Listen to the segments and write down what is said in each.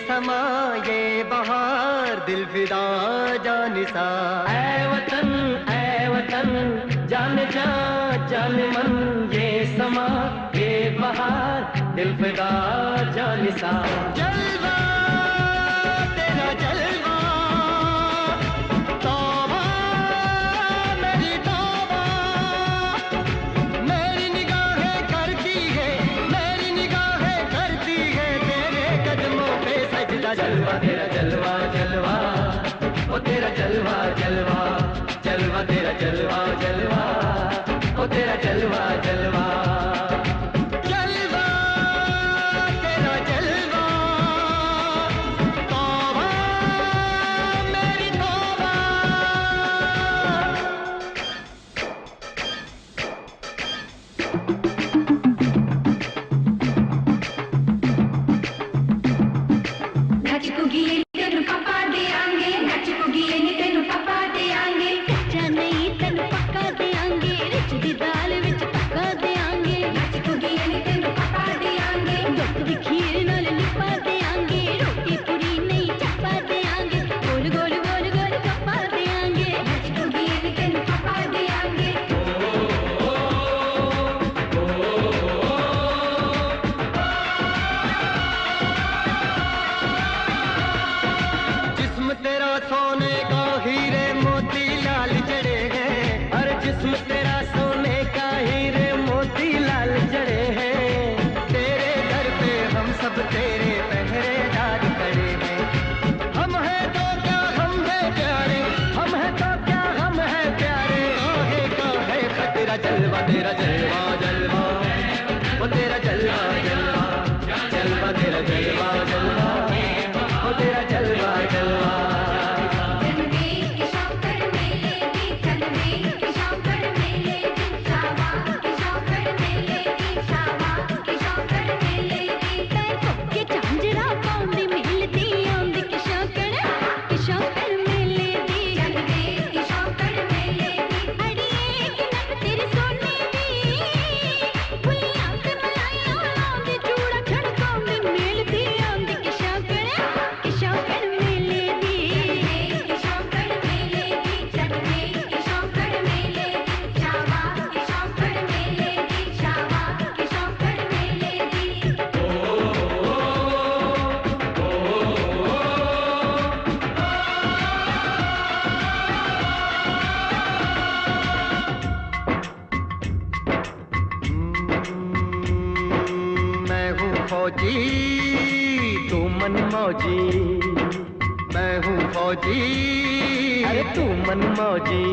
समा ये बहार दिल फिदा जानिसा। ऐ वतन जान जा जान मन ये समा ये बहार दिल फिदा जानिसा। जलवा तेरा जलवा तौबा मेरी तौबा, मेरी निगाहें करती है मेरी निगाहें करती है तेरे कदमों पे सजदा। जलवा तेरा जलवा जलवा ओ तेरा जलवा जलवा जलवा तेरा जलवा जलवा ओ तेरा जलवा जलवा। जलवा तेरा जलवा तौबा मेरी तौबा। नचकोगी तेनु पापा दे आंगे, नचकोगी तेनु पापा दे आंगे, कच्चा नहीं तेनु पक्का दे आंगे, रिच दी दाल विच पक्का दे आंगे। नचकोगी तेनु पापा दे आंगे, दुख दी खीर नाल लिपा दे आंगे, रोटी पूरी नहीं चप्पा दे आंगे, गोल गोल गोल गोल गप्पा दे आंगे। नचकोगी तेनु पापा दे आंगे। जिस्म तेरा सोने का हीरे मोती लाल जड़े हैं, हर जिस्म तेरा सोने का हीरे मोती लाल जड़े हैं। तेरे दर पे हम सब तेरे पहरेदार खड़े हैं। हम हैं तो क्या हम हैं प्यारे, हम हैं तो क्या हम हैं प्यारे। काहे का तेरा जलवा तेरा जलवा जलवा ओ तेरा जलवा जलवा जलवा तेरा जलवा जलवा ओ तेरा जलवा जलवा। चलवे के शौकर मेले दी, चलवे के शौकर मेले दी, शावा के शौकर मेले दी, शावा के शौकर मेले दी। पैरों के झांझरा पाउंदी मिलदी आंदी के शौकर मेले दी। चलवे के शौकर मेले दी, अड़िए के नक तेरी सोने दी, फुलियां ते मलाइयां लाउंदी, चूड़ा छड़काउंदी मिलदी आंदी के शौकर मेले दी। के शौकर मेले दी, चलवे के शौकर मेले दी, शावा के शौकर मेले दी, शावा के शौकर मेले दी। मैं हूँ फौजी तू मन मौजी, मैं हूँ फौजी अरे तू मन मौजी।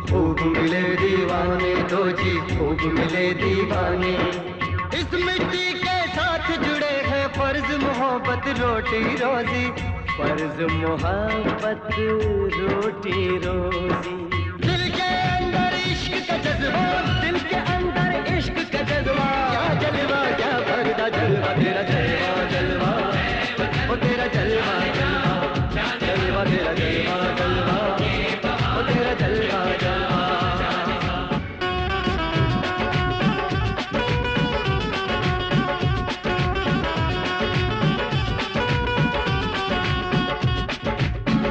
खूब मिले दीवाने दो जी खूब मिले दीवाने, इस मिट्टी के साथ जुड़े हैं फर्ज मोहब्बत रोटी रोजी, फर्ज मोहब्बत रोटी रोजी। दिल के अंदर इश्क का जज्बा, दिल के अंदर इश्क का जज्बा, क्या जलवा क्या भरदा जलवा तेरा जलवा जलवा ओ तेरा जलवा जलवा जलवा तेरा जलवा जलवा ओ तेरा जलवा जलवा।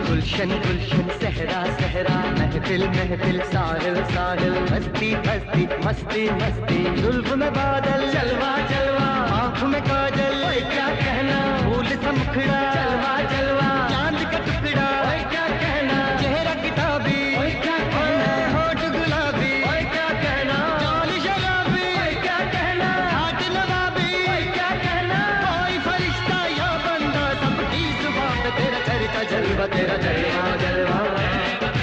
गुलशन गुलशन सहरा सहरा, महफिल महफिल साहिल साहिल, मस्ती मस्ती मस्ती मस्ती, जुल्फ में बादल जलवा जलवा, आँख में काजल ओए क्या कहना, फूल सा मुखड़ा जलवा जलवा, चांद का टुकड़ा ओए क्या कहना, चेहरा किताबी ओए क्या कहना, होठ गुलाबी ओए क्या कहना, चाल शराबी ओए क्या कहना, हाथ नवाबी ओए क्या कहना, कोई फरिश्ता या बंदा सबकी जुबान पे तेरा चरता जलवा तेरा जलवा जलवा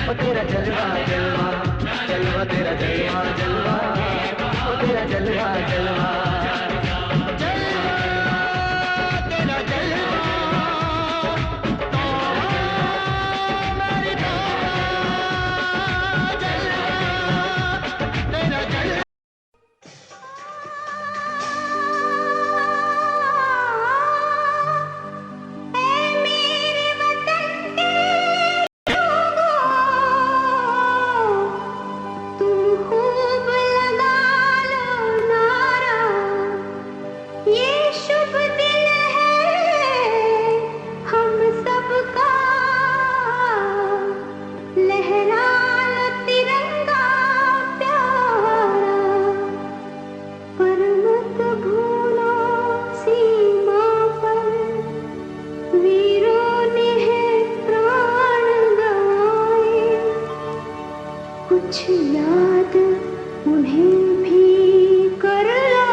ओ तेरा जलवा जलवा जलवा तेरा जलवा जलवा ओ तेरा जलवा जलवा। याद उन्हें भी कर लो,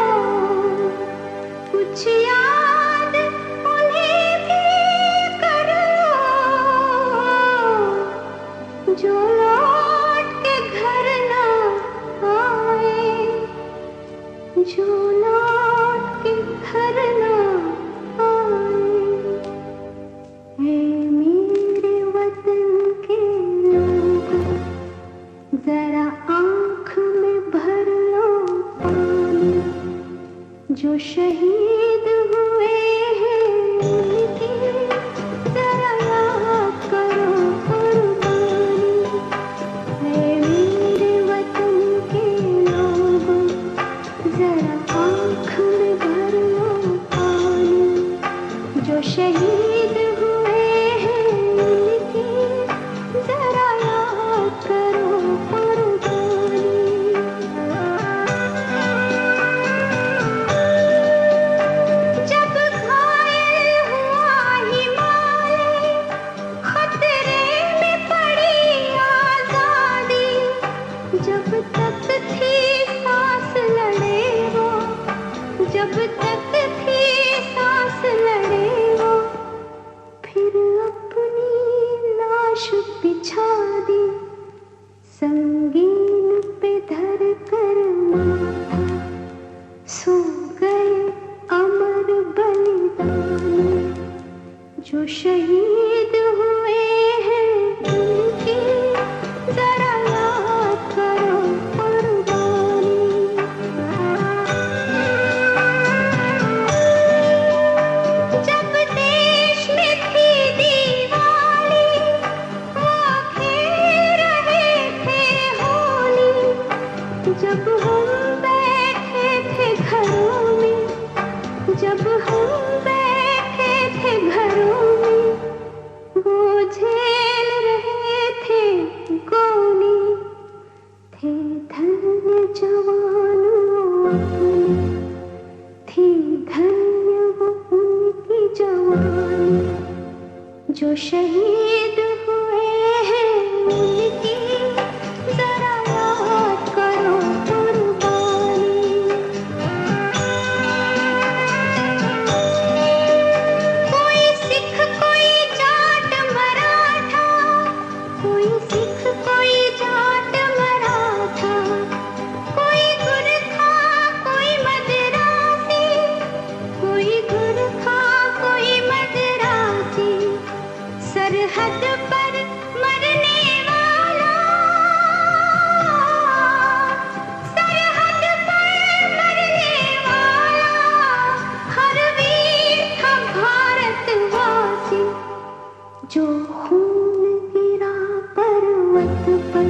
कुछ याद उन्हें भी कर लो, जो लौट के घर ना आए, जो लौट के घर ना आए। हे मेरे वतन के लोगों, जरा आँख में भर लो पानी, जो शहीद हुए हैं उनकी जरा याद करो कुर्बानी। हे मेरे वतन के लोगों, जरा आँख में भर लो पानी, जो शहीद हुए हैं उनकी जरा याद करो कुर्बानी। जब घायल हुआ हिमालय, खतरे में पड़ी आजादी, जब तक थी सांस लड़े वो, जब तक थी सांस लड़े वो, फिर अपनी लाश बिछा दी, संगीन पे धर कर माथा, सो गए अमर बलिदानी, जो शहीद हुए हैं उनकी जरा याद करो कुर्बानी। जब देश में थी दिवाली, वो खेल रहे थे होली, जब हम बैठे थे घरों में, जब हम बैठे थे घरों में, वो झेल रहे थे गोली, थे धन्य जवान वो अपने, थी धन्य वो उनकी जवानी, जो शहीद हुए हैं उनकी जरा याद करो कुर्बानी। कोई सिख कोई जाट मराठा, कोई सिख कोई जाट मराठा, कोई गुरखा कोई मद्रासी, कोई गुरखा कोई मद्रासी, सरहद पर मरने वाला, सरहद पर मरने वाला, हर वीर था भारतवासी, जो खून गिरा पर्वत पर,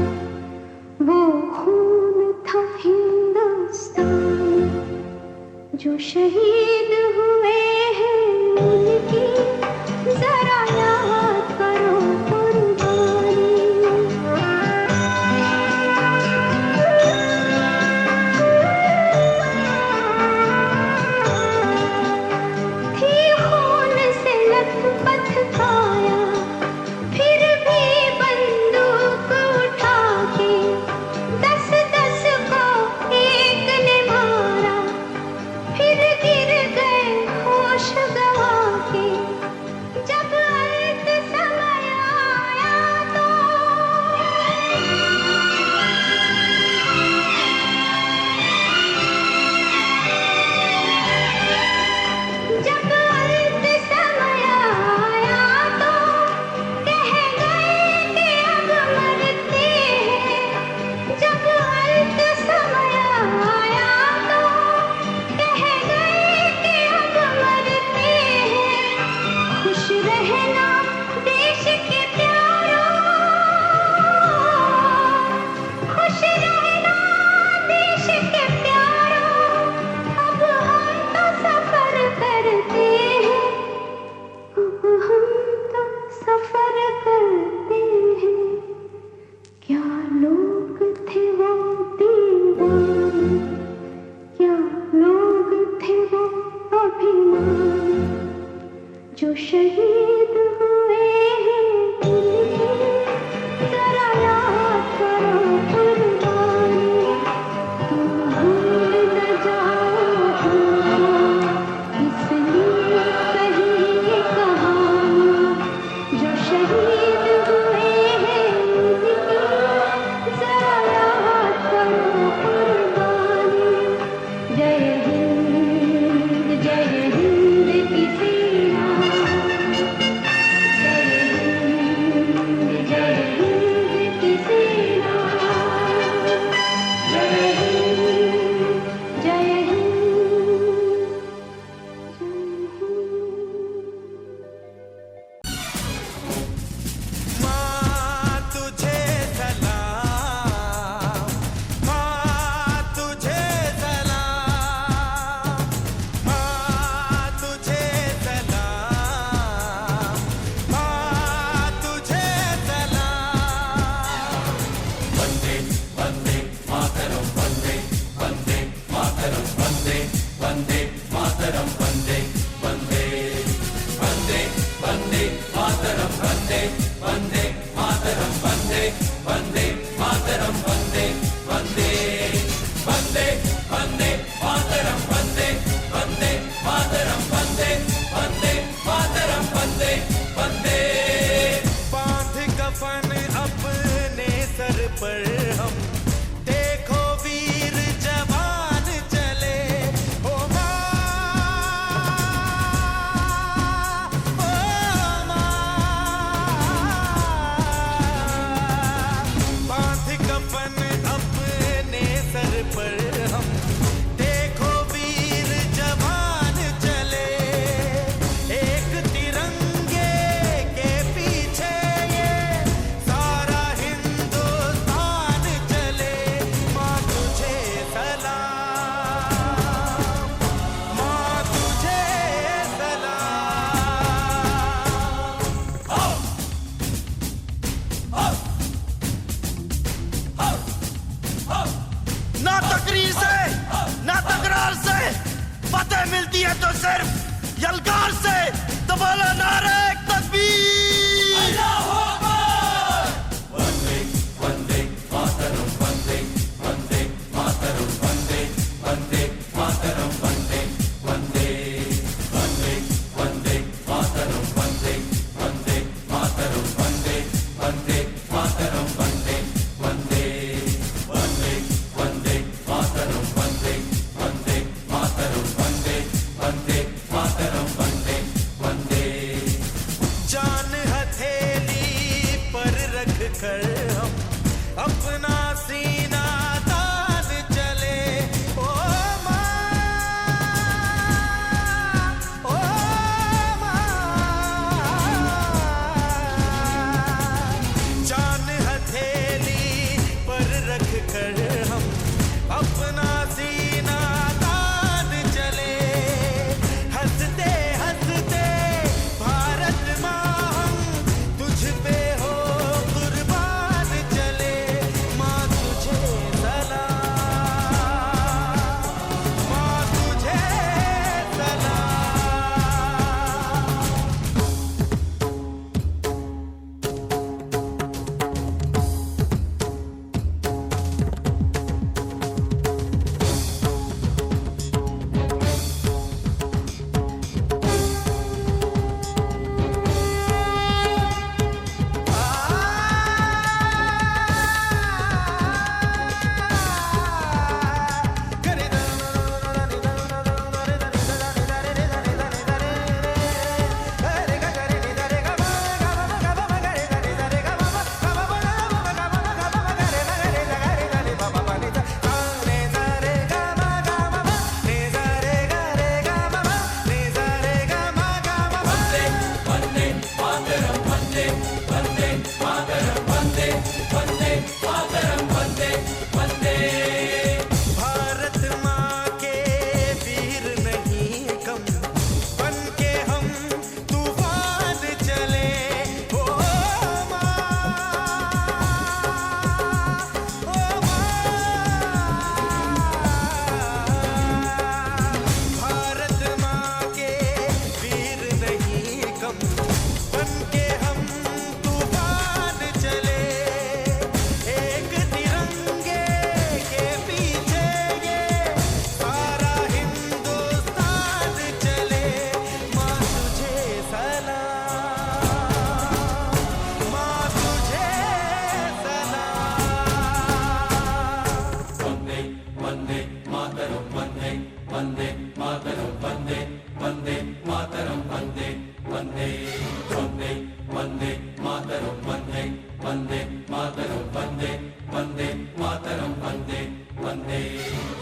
वो खून था हिंदुस्तानी, जो शहीद हुए हैं उनकी जरा याद करो कुर्बानी। थी खून से लथपथ काया, फिर भी बंदूक उठा के 10-10 को एक ने मारा, फिर गिर गए होश गवा के, जब अंत समय आया तो, जब अंत समय आया तो, कह गए कि अब मरते हैं, जब अंत समय आया तो, कह गए कि अब मरते हैं। खुश रहना देश के प्यारों, खुश रहना देश के प्यारों, अब हम तो सफर करते हैं, अब हम तो सफर करते हैं। क्या लोग थे वो दीवाने, क्या लोग थे वो अभिमानी, जो शहीद हुए हैं उनकी जरा याद करो कुर्बानी। वंदे मातरम वंदे वंदे वंदे वंदे मातरम वंदे वंदे मातरम वंदे वंदे मातरम वंदे वंदे वंदे वंदे मातरम वंदे वंदे मातरम वंदे वंदे मातरम वंदे वंदे। बांध कफन अपने सर पर हम देखो वीर जवान चले, ओ माँ, ओ माँ। बांध कफन अपने सर पर हम देखो वीर जवान चले, एक तिरंगे के पीछे ये सारा हिंदुस्तान चले। माँ तुझे सलाम, माँ तुझे सलाम। ना तकरीर से ना तकरार से फतेह मिलती है तो सिर्फ यलगार से। तो बोलो नारे तकबीर। वंदे वंदे मातरम वंदे वंदे मातरम वंदे वंदे मातरम वंदे वंदे वंदे वंदे मातरम वंदे वंदे मातरम वंदे वंदे मातरम वंदे वंदे वंदे वंदे मातरम वंदे वंदे मातरम वंदे वंदे मातरम वंदे वंदे। जान हथेली पर रख कर हम अपना सीना तान चले, ओ माँ, ओ माँ। जान हथेली पर रख कर हम अपना सीना तान चले, हंसते हंसते भारत माँ हम तुझ पे हो कुर्बान चले। माँ तुझे सलाम, माँ तुझे सलाम। भारत माँ के वीर नहीं कम, बन के हम तूफान चले, ओ माँ, ओ माँ। भारत माँ के वीर नहीं कम, बन के हम तूफान चले, एक तिरंगे के पीछे ये सारा हिंदुस्तान चले। माँ तुझे सलाम, माँ तुझे सलाम। वंदे वंदे मातरम वंदे वंदे मातरम वंदे वंदे मातरम वंदे वंदे वंदे वंदे मातरम वंदे वंदे मातरम वंदे वंदे मातरम वंदे वंदे।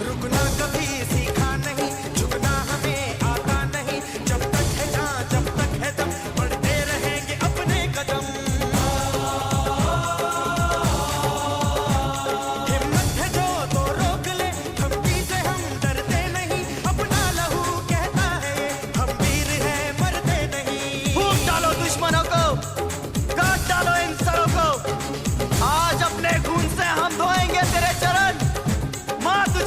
रुकना कभी सीखा नहीं, झुकना हमें आता नहीं, जब तक है जान जब तक है दम बढ़ते रहेंगे अपने कदम। हिम्मत है जो तो रोक ले, धमकी से हम डरते नहीं, अपना लहू कहता है ये, हम वीर हैं मरते नहीं। फूंक डालो दुश्मनों को, काट डालो इन सरों को। आज अपने खून से हम धोएंगे तेरे चरण। माँ तुझे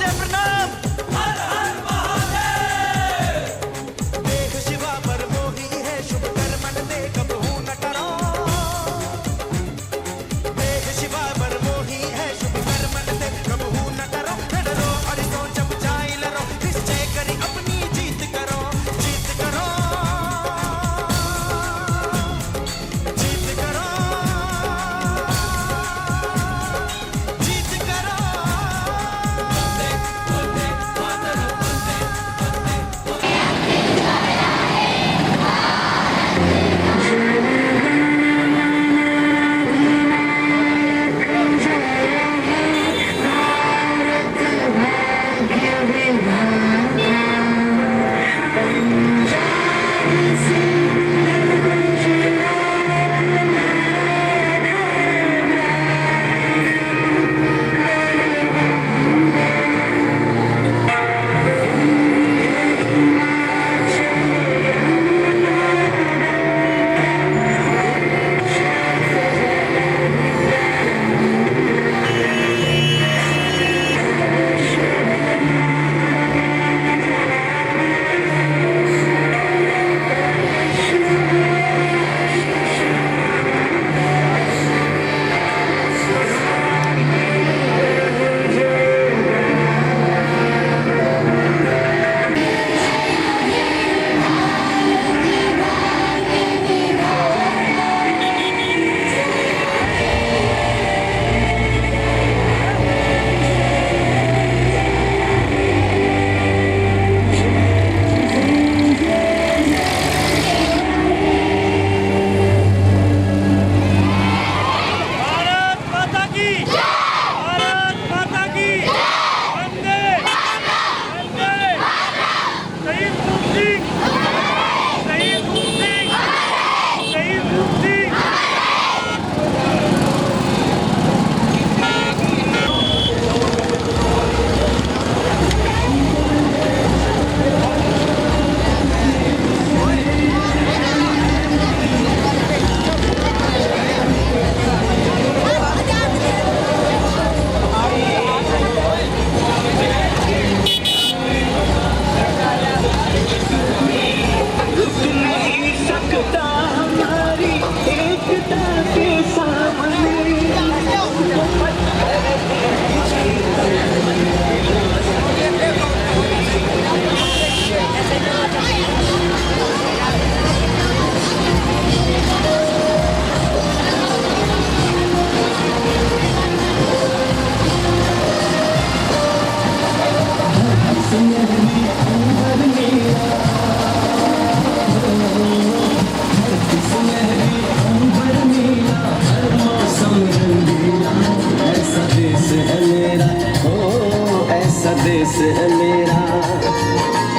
ऐसा देश है मेरा,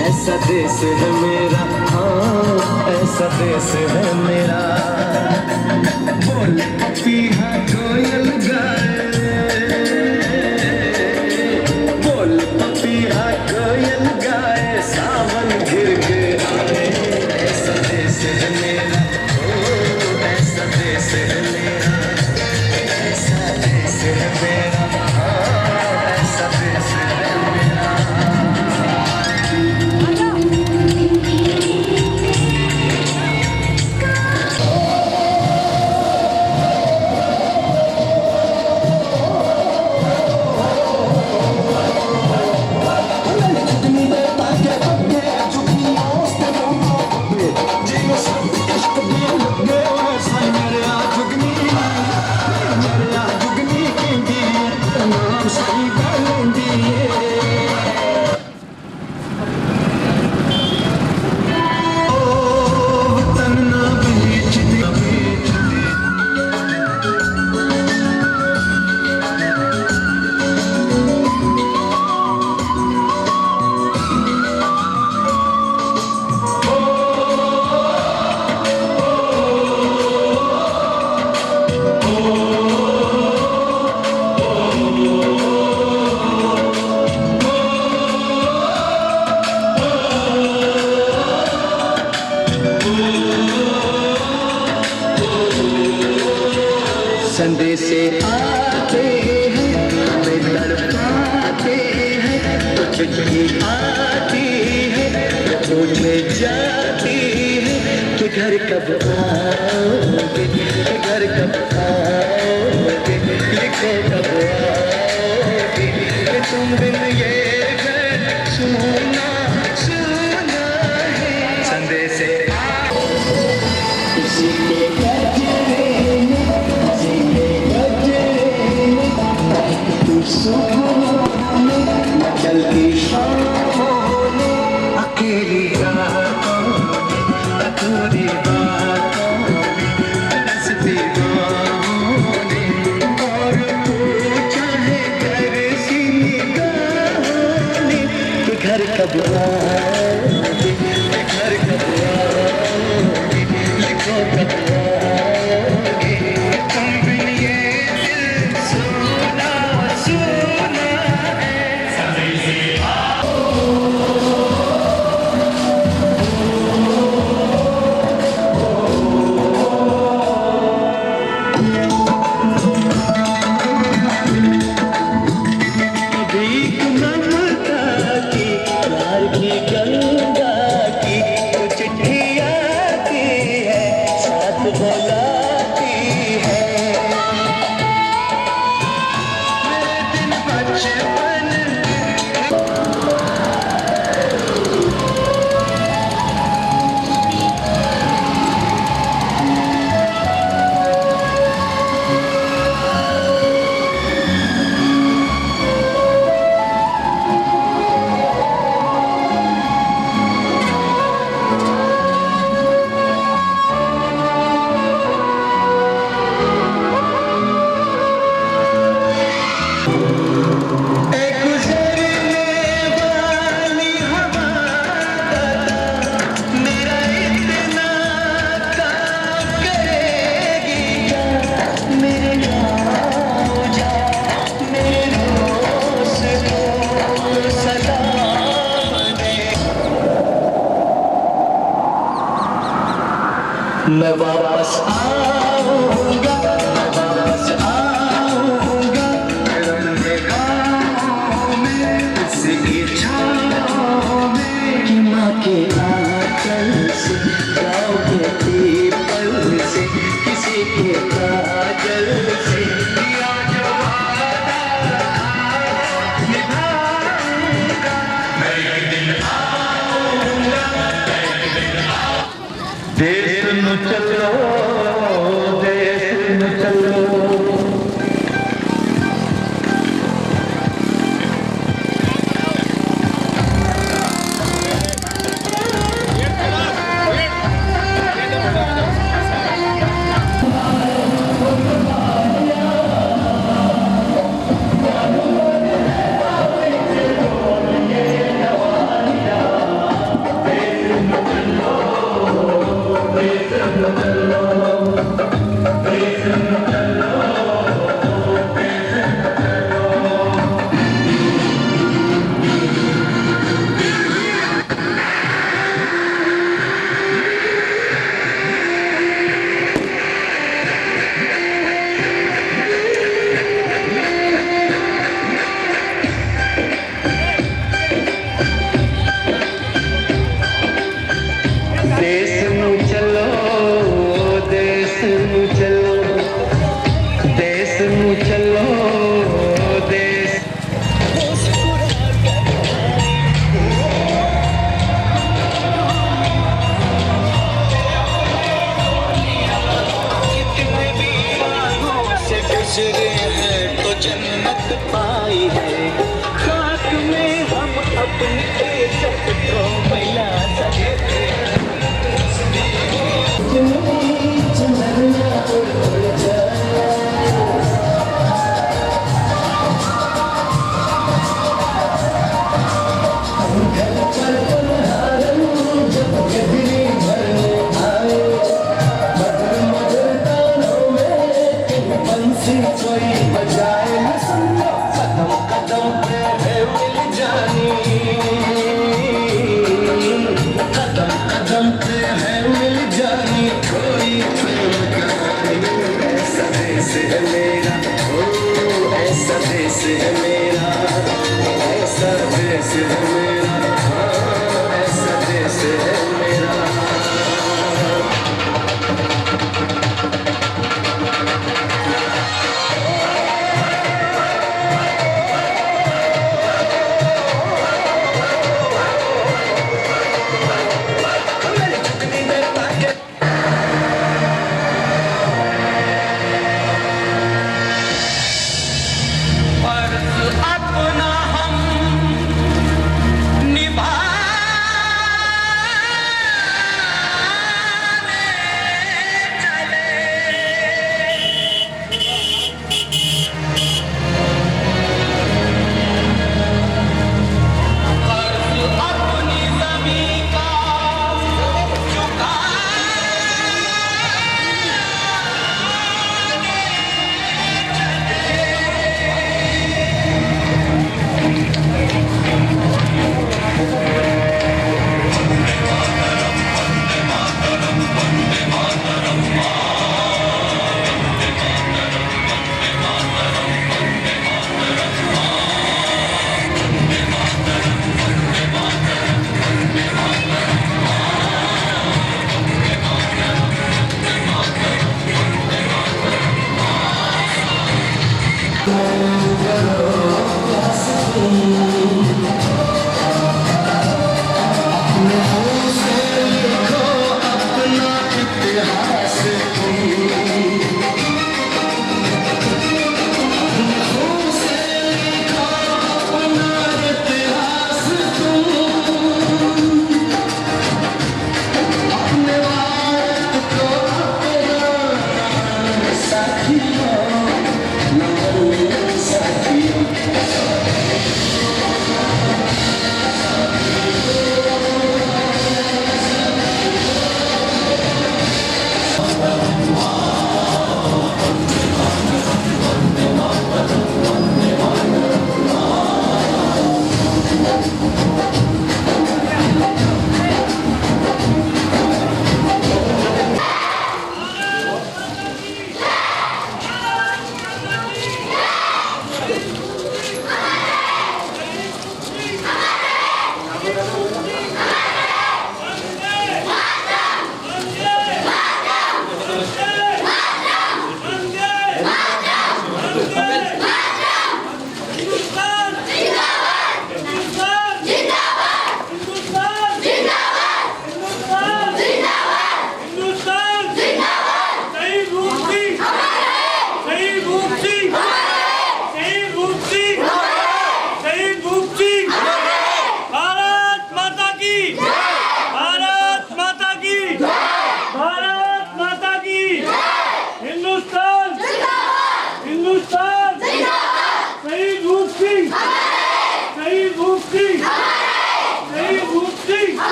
ऐसा देश है मेरा, हाँ ऐसा देश है मेरा। बोल पपीहा कोयल गाए, बोल पपीहा कोयल गाए, सावन घिर के आए। ऐसा देश है मेरा, ओ ऐसा देश है मेरा, ऐसा देश है मेरा, हाँ ऐसा देश है मेरा। संदेशे आते हैं, हमें तड़पाते हैं, तो चिट्ठी आती है, तो पूछ में जाती है कि घर कब आओगे, कि घर कब आओगे, लिखो कब आओगे, कि तुम बिन ये घर सुना सुना है। संदेशे किसी के गजरे में, किसी के गजरे में, तू सुबह में, चलती शामों में, अकेली रातों में, अधूरी बातों में, तरसती बाहों ने, और पूछा है घर सी निगाहों ने कि घर कब आओगे, कि घर कब आओगे, लिखो कब आओगे, तुम बिन ये दिल सुना सुना है। भीख ममता की, प्यार की गंगा की, तो चिट्ठी आती है, साथ बुलाती है। मेरे दिन बचपन एक गुजरने वाली हवा का मेरा इतना काम करेगी क्या, मेरे गाँव जा, मेरे दोस्त को सलाम दे। मैं वापस आऊंगा, मैं वापस आऊंगा, रंगे गाँव में, किसी छाँव में, कि माँ के आंचल से, गाँव के पीपल से, किसी के काजल से, किया जो वादा निभाऊंगा। मैं एक दिन आऊंगा, मैं एक दिन आऊंगा। देश में चलो, देश में चलो। है मेरा, ऐसा देश है मेरा, हाँ, ऐसा देश है मेरा। पर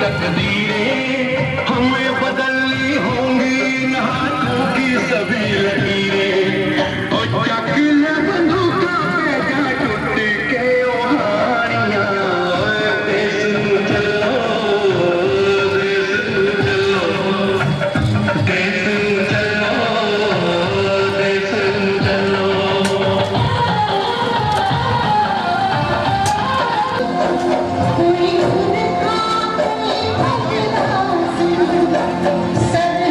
तकदीरें हमें बदलनी होंगी इन हाथों की सभी लकीरें और चक ले बंदूका पे जा टूट के ओहारियां देश नू चलो देश नू चलो देश नू चलो देश नू चलो कोई उनका कोई भगला सर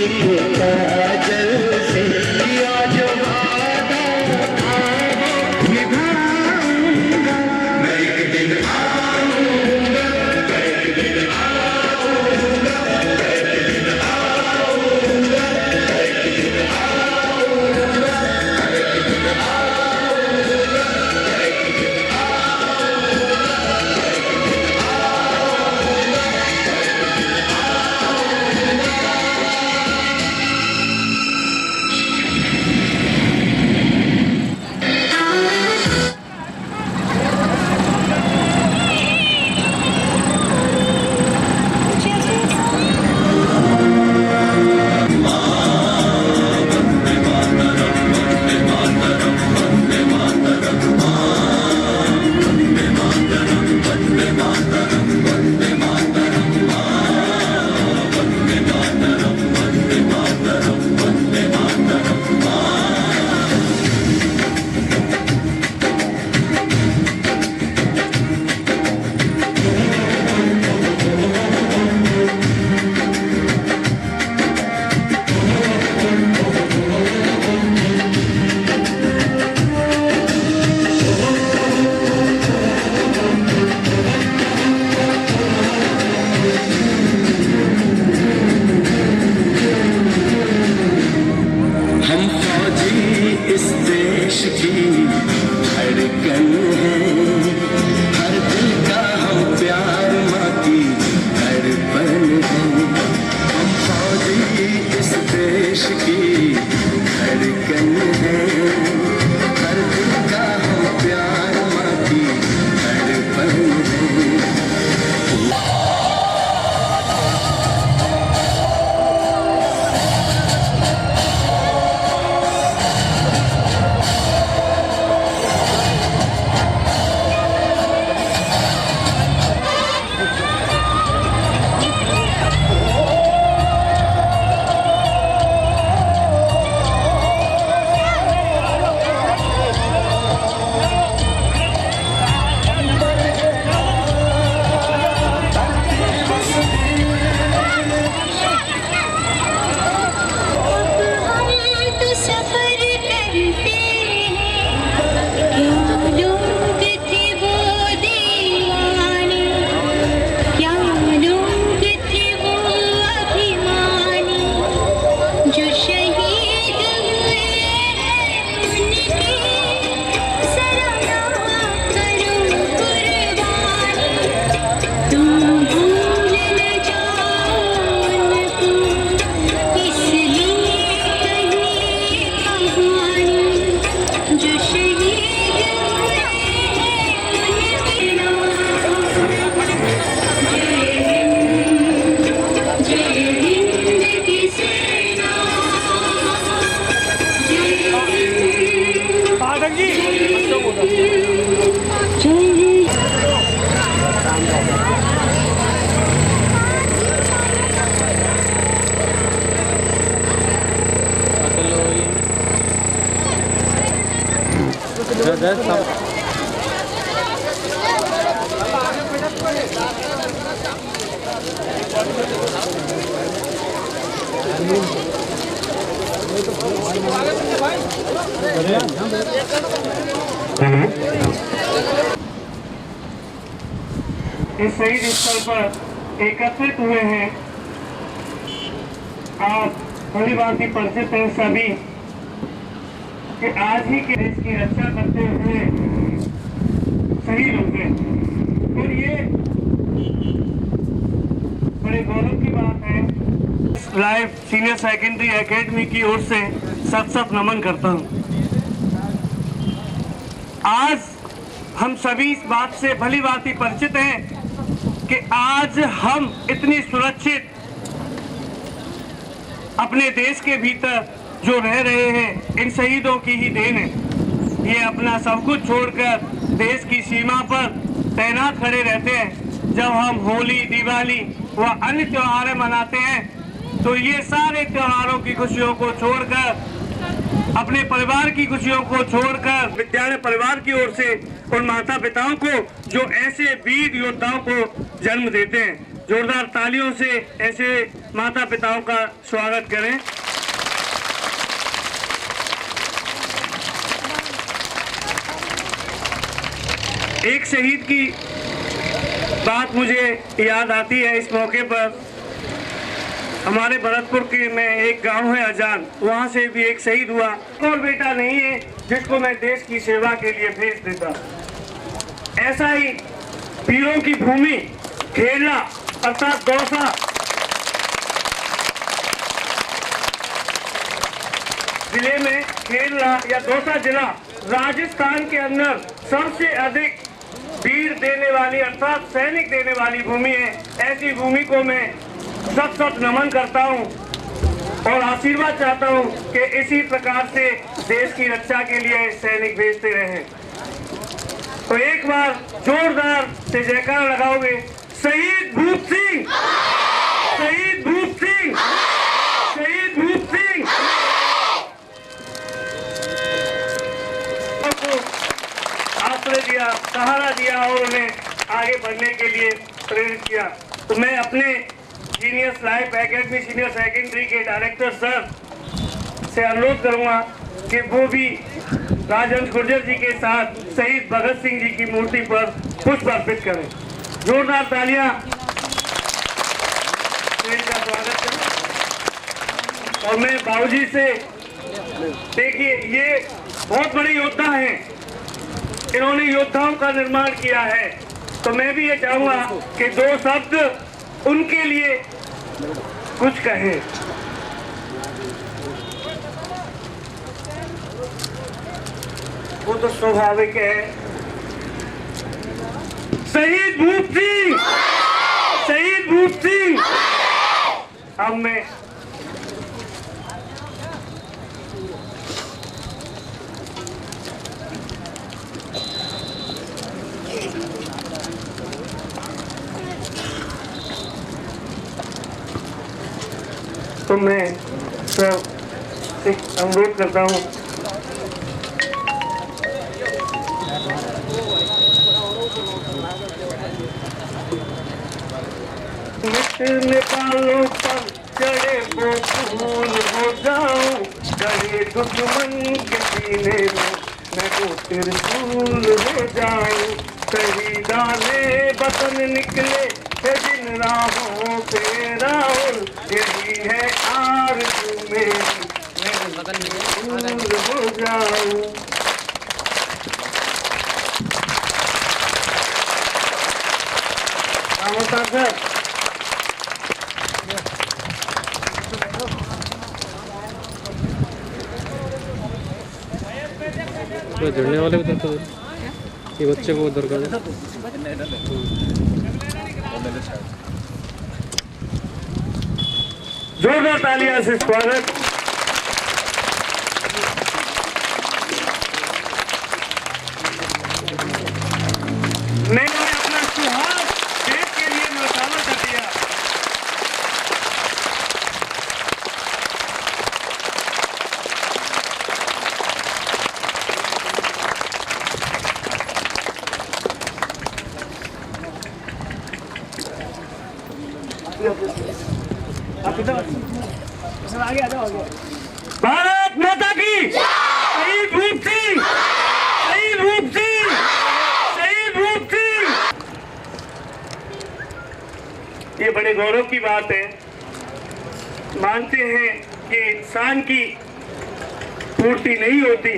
के काजल से किया जो वादा था वो निभाऊंगा। मैं एक दिन आऊंगा, मैं एक दिन आऊंगा, मैं एक दिन आऊंगा, मैं एक दिन आऊंगा, मैं एक दिन आऊंगा, मैं एक दिन हम फौजी इस देश की धड़कन हैं, हर दिल का हम प्यार माँ की धड़पन हैं। हम फौजी इस देश की धड़कन हैं, हर दिल का हम प्यार माँ की धड़पन हैं। इस शहीद स्थल पर एकत्रित हुए हैं। आप भली भांति परिचित हैं सभी कि आज ही के देश की रक्षा करते हुए शहीद हो गए, और ये बड़े गौरव की बात है। लाइव सीनियर सेकेंडरी एकेडमी की ओर से सत नमन करता हूँ। आज हम सभी इस बात से भली भांति परिचित हैं कि आज हम इतनी सुरक्षित अपने देश के भीतर जो रह रहे हैं, इन शहीदों की ही देन है। ये अपना सब कुछ छोड़कर देश की सीमा पर तैनात खड़े रहते हैं। जब हम होली, दिवाली व अन्य त्योहार मनाते हैं तो ये सारे त्योहारों की खुशियों को छोड़कर, अपने परिवार की खुशियों को छोड़कर, विद्यालय परिवार की ओर से उन माता पिताओं को जो ऐसे वीर योद्धाओं को जन्म देते हैं, जोरदार तालियों से ऐसे माता पिताओं का स्वागत करें। एक शहीद की बात मुझे याद आती है इस मौके पर। हमारे भरतपुर के में एक गांव है अजान, वहां से भी एक शहीद हुआ। और बेटा नहीं है जिसको मैं देश की सेवा के लिए भेज देता। ऐसा ही वीरों की भूमि खेरला अर्थात दौसा जिले में, खेरला या दौसा जिला राजस्थान के अंदर सबसे अधिक वीर देने वाली अर्थात सैनिक देने वाली भूमि है। ऐसी भूमि को मैं सत सत नमन करता हूं और आशीर्वाद चाहता हूं कि इसी प्रकार से देश की रक्षा के लिए सैनिक भेजते रहें। तो एक बार जोरदार से जयकार लगाओगे। शहीद भूप सिंह, शहीद भूप सिंह, शहीद भूप सिंह। आश्रय दिया, सहारा दिया और उन्हें आगे बढ़ने के लिए प्रेरित किया। तो मैं अपने genius life academy senior secondary के डायरेक्टर सर से अनुरोध करूंगा कि वो भी राजहंस गुर्जर जी के साथ शहीद भगत सिंह जी की मूर्ति पर पुष्प अर्पित करें। जोरदार तालियां का स्वागत करें। और मैं बाबूजी से, देखिए ये बहुत बड़े योद्धा हैं, इन्होंने योद्धाओं का निर्माण किया है। तो मैं भी ये चाहूंगा कि दो शब्द उनके लिए कुछ कहें। वो तो स्वाभाविक है। शहीद भूप सिंह, शहीद भूप सिंह। अब मैं तो मैं सर से अनुरोध करता हूँ नेपालों पर चढ़े वो फूल हो जाऊं, चढ़े दुश्मन के सीने में मैं वो तिरछूल हो जाऊं। शहीदाने वतन निकले है जिन राहों पे राहुल, यही है आरज़ू मेरी मैं फूल हो जाऊं। सर जुड़ने वाले उधर तो ये बच्चे को उधर कर जोरदार तालियां से स्वागत। मैंने अपना सुहाग देश के लिए न्यौछावर कर दिया। भारत माता की शहीद भूप सिंह, शहीद भूप सिंह, शहीद भूप सिंह। ये बड़े गौरव की बात है। मानते हैं कि इंसान की पूर्ति नहीं होती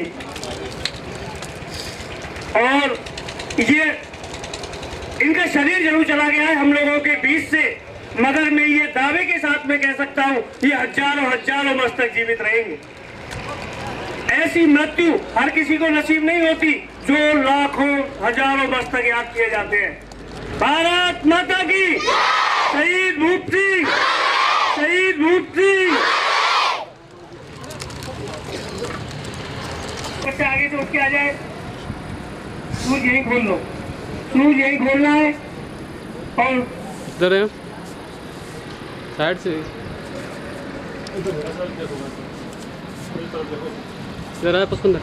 और ये इनका शरीर जरूर चला गया है हम लोगों के बीच से, मगर मैं ये दावे के साथ में कह सकता हूं ये हजारों हजारों वर्ष तक जीवित रहेंगे। ऐसी मृत्यु हर किसी को नसीब नहीं होती जो लाखों हजारों वर्ष तक याद किए जाते हैं। भारत माता की शहीद भूप सिंह, शहीद भूप सिंह। बच्चे आगे से उठ के आ जाए। शूज यहीं खोल लो, शूज यहीं खोलना है और इधर है साइड से इधर है पसंद है।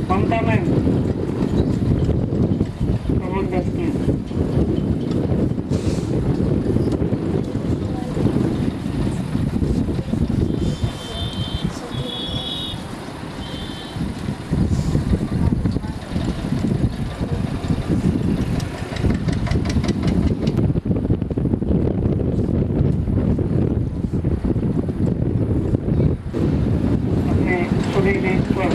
ममता मैम बहुत बेस्ट है। अपने सभी देश पर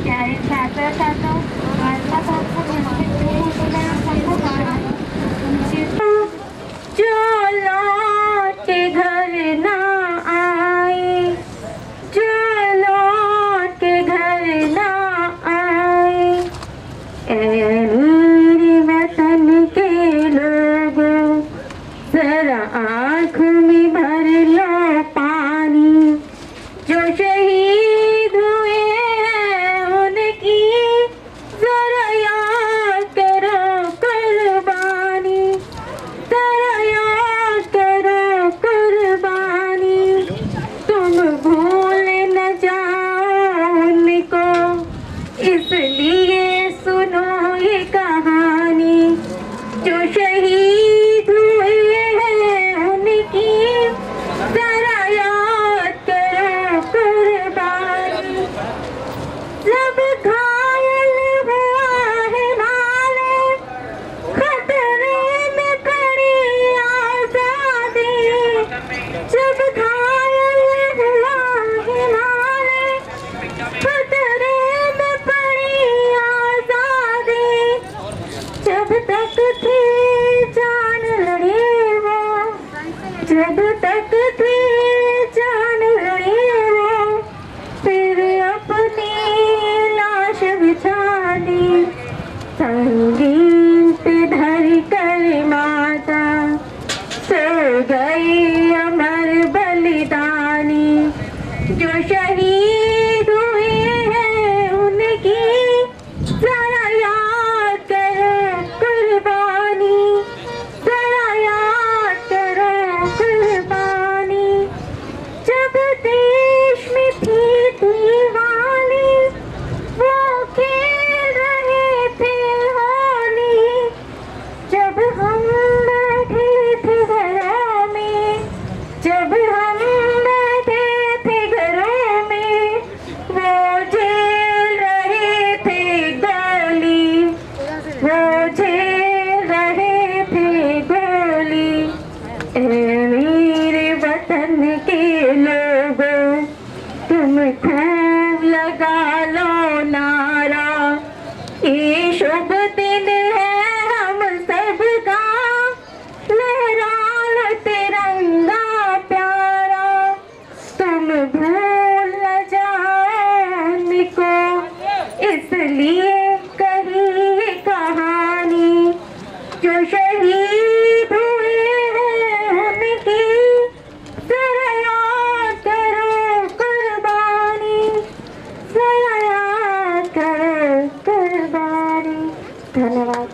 प्यारे छात्र छात्राओं, वार्ता आपको जो लौट घर ना आए, जो लौट घर ना आए, ए मेरे वतन के लोगों, जरा आँख में भर लो पानी। जो शहीद हुए हैं उनकी जरा याद करो कुर्बानी, जरा याद करो कुर्बानी। तुम भूल न जाओ उनको, इसलिए सुनो ये कहानी। जो शहीद हुए हैं उनकी जरा याद करो कुर्बानी। जब घायल हुआ हिमालय, खतरे में पड़ी आजादी। जब घायल हुआ हिमालय, खतरे में पड़ी आजादी। जब तक थी जान लड़े वो, जब तक थी जान लड़े वो, फिर अपनी लाश बिछा दी। संगीन पे धर कर माता सो गई अमर बलिदानी। जो शहीद हुए हैं उनकी जरा याद करो कुर्बानी, जरा याद करो कुर्बानी। जब देश में थी दीवानी, वो खेल रहे थे होली। जब हम बैठे थे घरों में, जब हम बैठे थे घरों में, वो झेल रहे थे गोली, वो झेल रहे थे गोली। ए मेरे वतन के लोगों, तुम खूब लगा लो नारा। ये शुभ दिन है हम सबका, लहरा लो तिरंगा प्यारा। तुम भूल न जाओ उनको, इसलिए कही ये कहानी। जो शहीद हुए हैं उनकी जरा याद करो कुर्बानी, जरा याद करो कुर्बानी। धन्यवाद।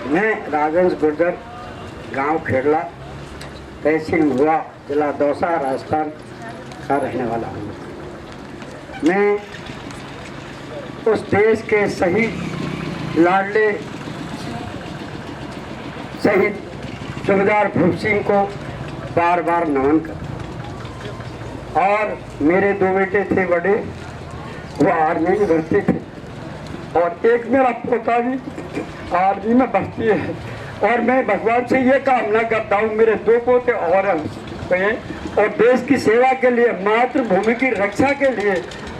मैं राजेंद्र गुर्जर, गांव खेड़ला, तहसील महुआ, जिला दौसा, राजस्थान का रहने वाला हूँ। मैं उस देश के शहीद लाडले शहीद सूबेदार भूप सिंह को बार बार नमन करता। और मेरे दो बेटे थे बड़े, वो आर्मी में भर्ती थे, और एक मेरा पोता भी आर्मी में भर्ती है। और मैं भगवान से ये कामना करता हूँ मेरे दो पोते और हैं, और देश की सेवा के लिए, मातृभूमि की रक्षा के लिए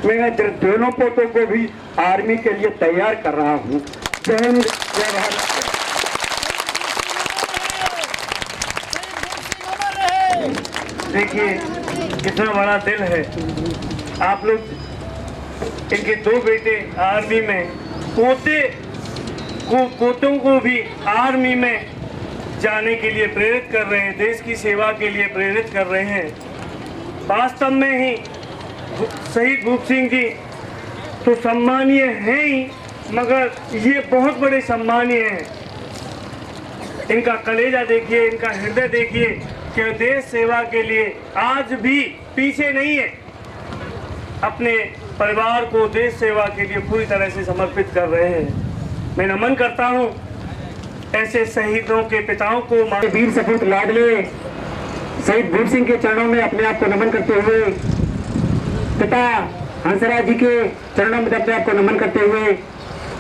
मैं मेरे दोनों पोतों को भी आर्मी के लिए तैयार कर रहा हूँ। जय हिंद, जय भारत। देखिए कितना बड़ा दिल है। आप लोग, इनके दो बेटे आर्मी में, पोते पोतों को भी आर्मी में जाने के लिए प्रेरित कर रहे हैं, देश की सेवा के लिए प्रेरित कर रहे हैं। वास्तव में ही शहीद भूप सिंह जी तो सम्मानीय हैं ही, मगर ये बहुत बड़े सम्मानीय हैं। इनका कलेजा देखिए, इनका हृदय देखिए कि देश सेवा के लिए आज भी पीछे नहीं है, अपने परिवार को देश सेवा के लिए पूरी तरह से समर्पित कर रहे हैं। मैं नमन करता हूं ऐसे शहीदों के पिताओं को। वीर सपूत लाडले शहीद भूप सिंह के चरणों में अपने आप को नमन करते हुए, पिता हंसराज जी के चरणों में अपने आप को नमन करते हुए,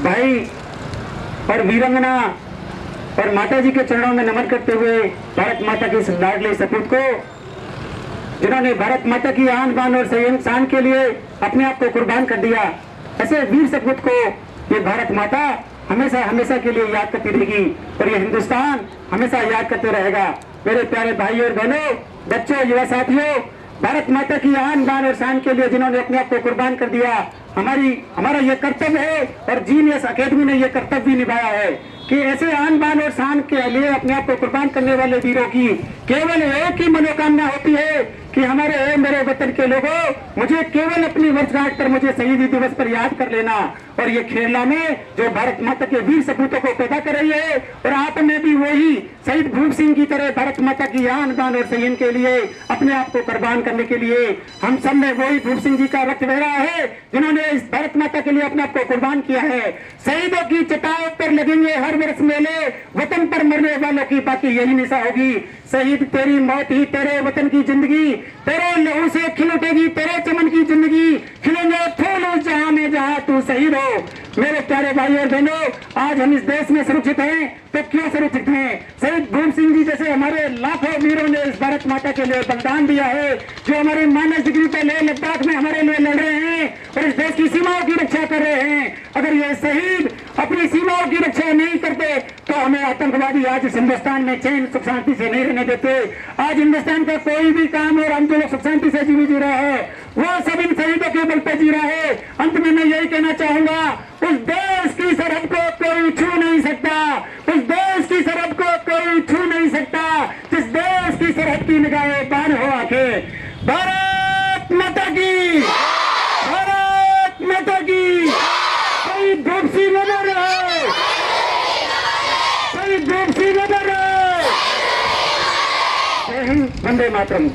भाई और वीरंगना और माता जी के चरणों में नमन करते हुए, भारत माता की लाडले सपूत को जिन्होंने भारत माता की आन बान और शान के लिए अपने आप को कुर्बान कर दिया, ऐसे वीर सपूत को ये भारत माता हमेशा हमेशा के लिए याद करती रहेगी और ये हिंदुस्तान हमेशा याद करते रहेगा। मेरे प्यारे भाई और बहनों, बच्चों, युवा साथियों, भारत माता की आन बान और शान के लिए जिन्होंने अपने आप को कुर्बान कर दिया, हमारा ये कर्तव्य है और जीनियस अकेडमी ने ये कर्तव्य भी निभाया है कि ऐसे आन बान और शान के लिए अपने आप को कुर्बान करने वाले वीरों की केवल एक ही मनोकामना होती है कि हमारे मेरे वतन के लोगों, मुझे केवल अपनी वर्षगांठ पर मुझे शहीदी दिवस पर याद कर लेना। और ये खेलना में जो भारत माता के वीर सपूतों को पैदा कर रही है और आप में भी वही शहीद भूप सिंह की तरह भारत माता की आन बान और संयम के लिए अपने आप को कुर्बान करने के लिए हम सब में वही भूप सिंह जी का रक्त बह रहा है जिन्होंने इस भारत माता के लिए अपने आप को कुर्बान किया है। शहीदों की चिताओं पर लगेंगे हर वर्ष मेले, वतन पर मरने वालों की बाकी यही निशा होगी। शहीद तेरी मौत ही तेरे वतन की जिंदगी, तेरे लहू से खिल उठेगी तेरे चमन की जिंदगी, खिलेंगे फूल उस जहां में जहां तू शहीद हो। मेरे प्यारे भाई और बहनों, आज हम इस देश में सुरक्षित हैं तो क्यों सुरक्षित हैं? शहीद भूप सिंह जी जैसे हमारे लाखों वीरों ने इस भारत माता के लिए बलिदान दिया है, जो हमारी मानस डिग्री पे लेह लद्दाख में हमारे लिए लड़ रहे हैं और इस देश की सीमाओं की रक्षा कर रहे हैं। अगर ये शहीद अपनी सीमाओं की रक्षा नहीं करते तो हमें आतंकवादी आज इस हिंदुस्तान में चैन सुख शांति से नहीं रहने देते। आज हिंदुस्तान का कोई भी काम और हम जो लोग सुख शांति से जी रहे हैं वो सब इन शहीदों के बल पे जी रहा है। अंत में मैं यही कहना चाहूंगा, उस देश की सरहद को कोई छू नहीं सकता, उस देश की सरहद को कोई छू नहीं सकता जिस देश की सरहद की निगाहें बान हो आंखें। भारत माता की, भारत माता की। शहीद भूप सिंह अमर रहे, शहीद भूप सिंह अमर रहे। वंदे मातरम।